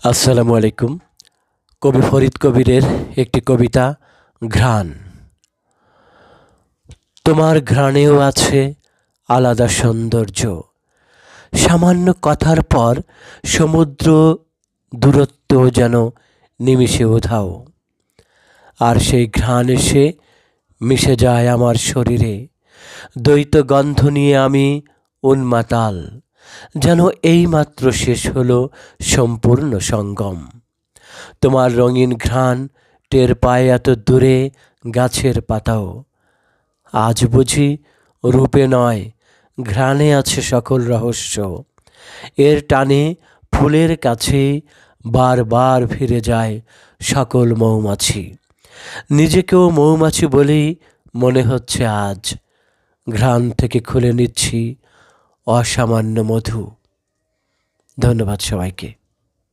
আসসালামু আলাইকুম। কবি ফরিদ কবিরের একটি কবিতা, ঘ্রাণ। তোমার ঘ্রাণেও আছে আলাদা সৌন্দর্য। সামান্য কথার পর সমুদ্র দূরত্ব যেন নিমিষে উধাও। আর সেই ঘ্রাণ এসে মিশে যায় আমার শরীরে। দ্বৈত গন্ধ নিয়ে আমি উন্মাতাল, যেন এইমাত্র শেষ হলো সম্পূর্ণ সঙ্গম। তোমার রঙিন ঘ্রাণ টের পায় এত দূরে গাছের পাতাও। আজ বুঝি রূপে নয়, ঘ্রাণে আছে সকল রহস্য। এর টানে ফুলের কাছে বারবার ফিরে যায় সকল মৌমাছি। নিজেকেও মৌমাছি বলেই মনে হচ্ছে আজ। ঘ্রাণ থেকে খুলে নিচ্ছি অসামান্য মধু। ধন্যবাদ সবাইকে।